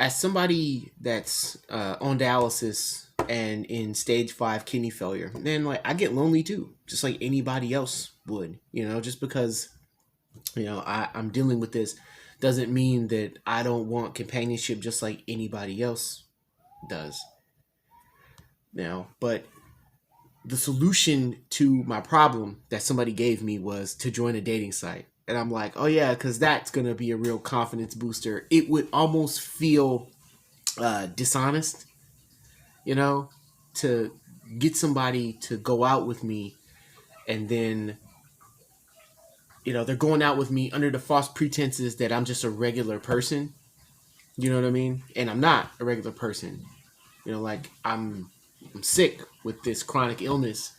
as somebody that's on dialysis and in stage 5 kidney failure, then like I get lonely too, just like anybody else would. Just because I'm dealing with this doesn't mean that I don't want companionship just like anybody else does. But the solution to my problem that somebody gave me was to join a dating site. And I'm like, oh yeah, because that's going to be a real confidence booster. It would almost feel dishonest, you know, to get somebody to go out with me and then, they're going out with me under the false pretenses that I'm just a regular person. You know what I mean? And I'm not a regular person. Like I'm sick with this chronic illness,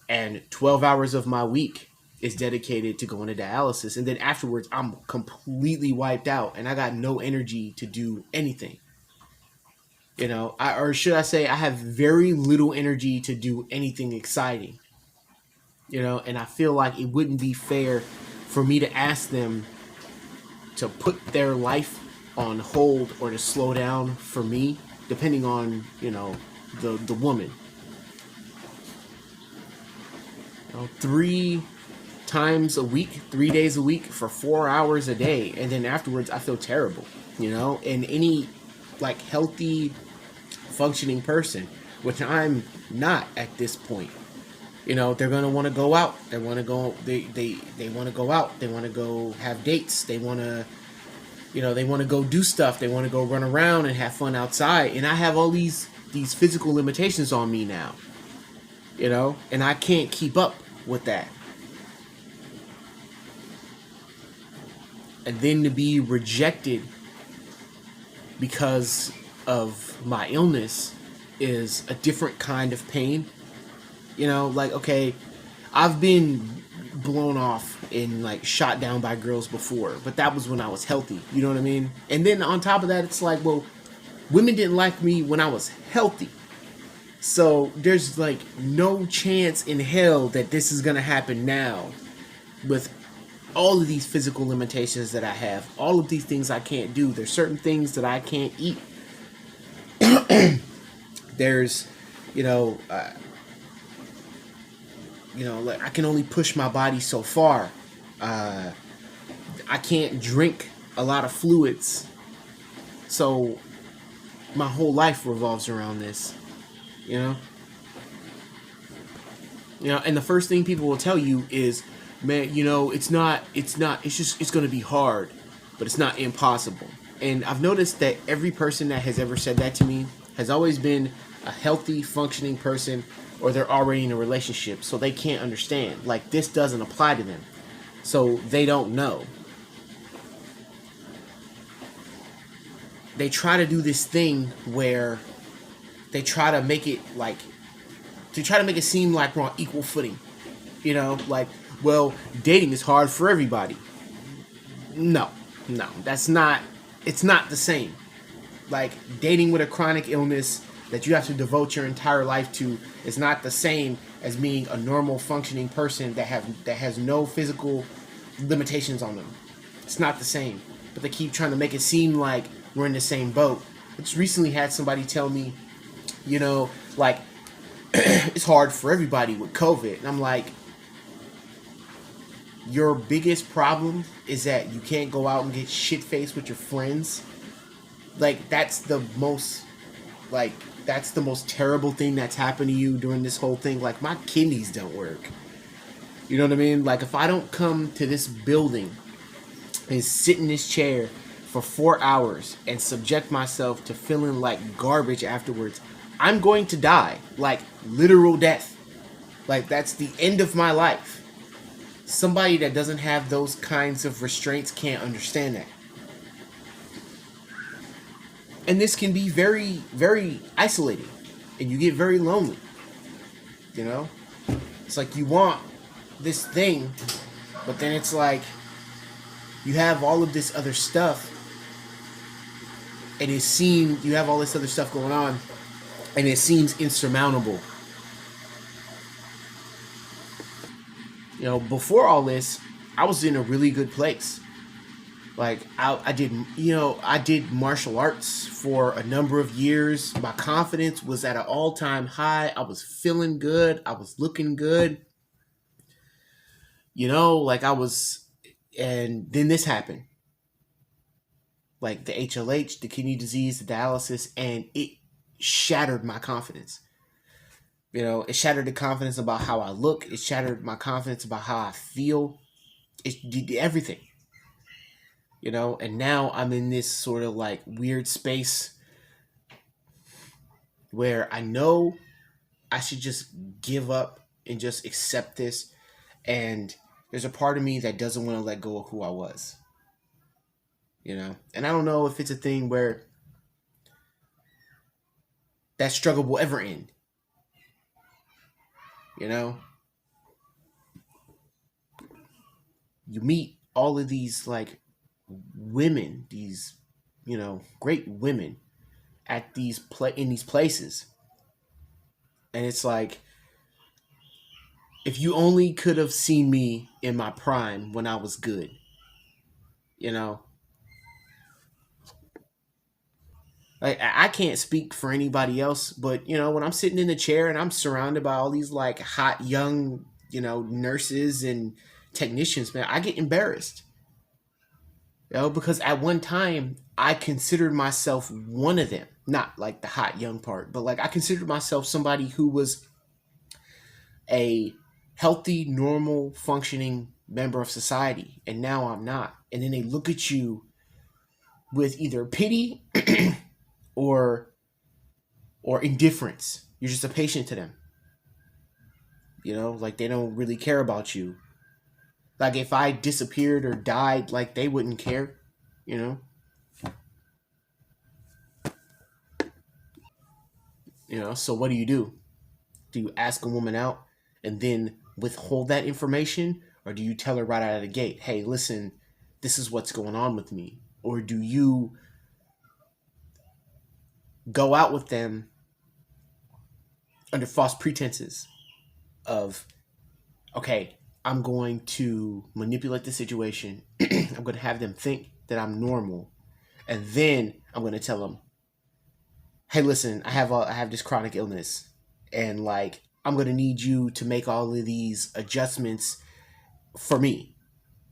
and 12 hours of my week is dedicated to going to dialysis, and then afterwards I'm completely wiped out and I got no energy to do anything. Or should I say I have very little energy to do anything exciting. And I feel like it wouldn't be fair for me to ask them to put their life on hold or to slow down for me, depending on the woman. 3 times a week, 3 days a week for 4 hours a day, and then afterwards I feel terrible. And any like healthy, functioning person, which I'm not at this point. They're gonna want to go out. They want to go. They want to go out. They want to go have dates. They want to, they want to go do stuff. They want to go run around and have fun outside. And I have all these physical limitations on me now. And I can't keep up with that. And then to be rejected because of my illness is a different kind of pain. Like, okay, I've been blown off and like shot down by girls before, but that was when I was healthy. You know what I mean? And then on top of that, it's like, well, women didn't like me when I was healthy. So there's like no chance in hell that this is going to happen now with all of these physical limitations that I have, all of these things I can't do. There's certain things that I can't eat. There's, like I can only push my body so far. I can't drink a lot of fluids. So my whole life revolves around this. And the first thing people will tell you is, man, it's going to be hard, but it's not impossible. And I've noticed that every person that has ever said that to me has always been a healthy, functioning person, or they're already in a relationship, so they can't understand. Like, this doesn't apply to them, so they don't know. They try to do this thing where they try to make it seem like we're on equal footing. Like, well, dating is hard for everybody. No, it's not the same. Like, dating with a chronic illness that you have to devote your entire life to is not the same as being a normal functioning person that has no physical limitations on them. It's not the same. But they keep trying to make it seem like we're in the same boat. I just recently had somebody tell me, like, it's hard for everybody with COVID. And I'm like, your biggest problem is that you can't go out and get shit-faced with your friends. Like, that's the most terrible thing that's happened to you during this whole thing. Like, my kidneys don't work. You know what I mean? Like, if I don't come to this building and sit in this chair for 4 hours and subject myself to feeling like garbage afterwards, I'm going to die. Like, literal death. Like, that's the end of my life. Somebody that doesn't have those kinds of restraints can't understand that. And this can be very, very isolating. And you get very lonely. It's like you want this thing, but then it's like you have all of this other stuff. And you have all this other stuff going on, and it seems insurmountable. Before all this, I was in a really good place. Like I did, I did martial arts for a number of years. My confidence was at an all-time high. I was feeling good. I was looking good. Like I was, and then this happened. Like the HLH, the kidney disease, the dialysis, and it shattered my confidence. It shattered the confidence about how I look. It shattered my confidence about how I feel. It did everything. And now I'm in this sort of like weird space where I know I should just give up and just accept this. And there's a part of me that doesn't want to let go of who I was. And I don't know if it's a thing where that struggle will ever end. You know, you meet all of these like women, these, great women at in these places. And it's like, if you only could have seen me in my prime when I was good, you know, like I can't speak for anybody else, but when I'm sitting in the chair and I'm surrounded by all these like hot young, nurses and technicians, man, I get embarrassed. Because at one time I considered myself one of them. Not like the hot young part, but like I considered myself somebody who was a healthy, normal, functioning member of society, and now I'm not. And then they look at you with either pity or indifference. You're just a patient to them. Like they don't really care about you. Like if I disappeared or died, like they wouldn't care, you know? So what do? Do you ask a woman out and then withhold that information? Or do you tell her right out of the gate, hey, listen, this is what's going on with me? Or do you go out with them under false pretenses of, okay, I'm going to manipulate the situation. I'm going to have them think that I'm normal. And then I'm going to tell them, hey, listen, I have this chronic illness, and like I'm gonna need you to make all of these adjustments for me.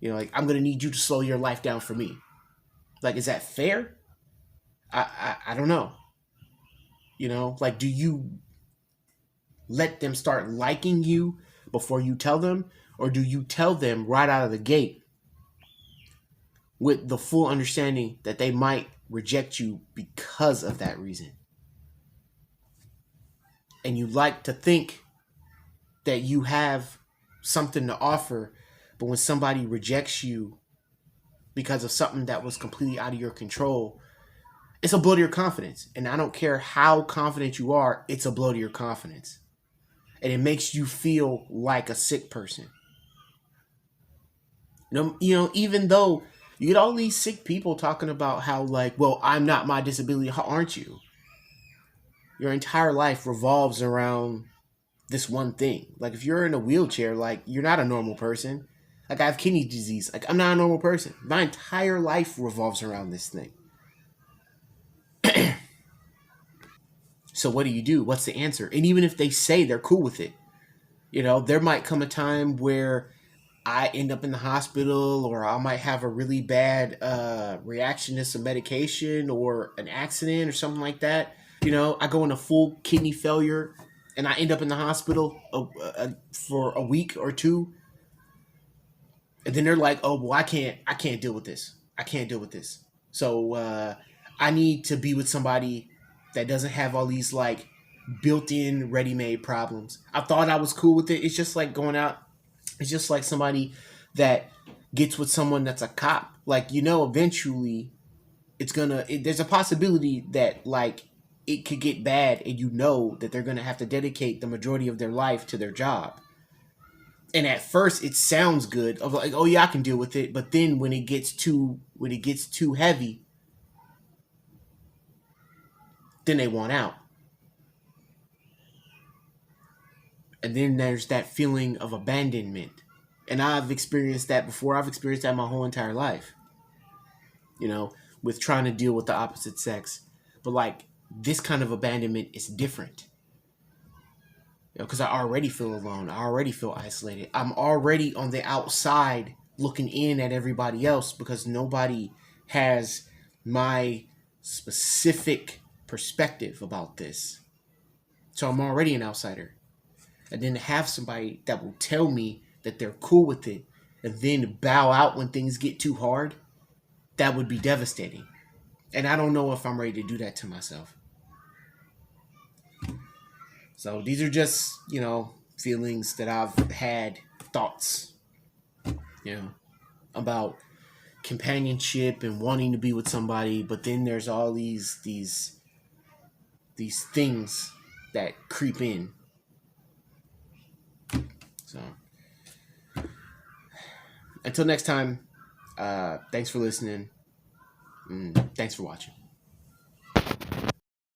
Like I'm gonna need you to slow your life down for me. Like, is that fair? I don't know. Like, do you let them start liking you before you tell them, or do you tell them right out of the gate with the full understanding that they might reject you because of that reason? And you like to think that you have something to offer, but when somebody rejects you because of something that was completely out of your control, it's a blow to your confidence. And I don't care how confident you are, it's a blow to your confidence. And it makes you feel like a sick person. Even though you get all these sick people talking about how, like, well, I'm not my disability. How aren't you? Your entire life revolves around this one thing. Like, if you're in a wheelchair, like, you're not a normal person. Like, I have kidney disease. Like, I'm not a normal person. My entire life revolves around this thing. So what do? What's the answer? And even if they say they're cool with it, there might come a time where I end up in the hospital, or I might have a really bad reaction to some medication or an accident or something like that. I go into full kidney failure and I end up in the hospital for a week or two. And then they're like, oh, well, I can't deal with this. I can't deal with this. So I need to be with somebody that doesn't have all these like built-in ready-made problems. I thought I was cool with it. It's just like going out. It's just like somebody that gets with someone that's a cop. Like, eventually there's a possibility that like it could get bad, and that they're gonna have to dedicate the majority of their life to their job. And at first it sounds good, of like, oh yeah, I can deal with it. But then when it gets too heavy, then they want out. And then there's that feeling of abandonment. And I've experienced that before. I've experienced that my whole entire life. you know, with trying to deal with the opposite sex. But like this kind of abandonment is different. You know, because I already feel alone. I already feel isolated. I'm already on the outside looking in at everybody else because nobody has my specific perspective about this. So I'm already an outsider. And then to have somebody that will tell me that they're cool with it and then bow out when things get too hard, that would be devastating. And I don't know if I'm ready to do that to myself. So these are just, you know, feelings that I've had, thoughts, you know, about companionship and wanting to be with somebody, but then there's all these things that creep in. So until next time, thanks for listening. Thanks for watching.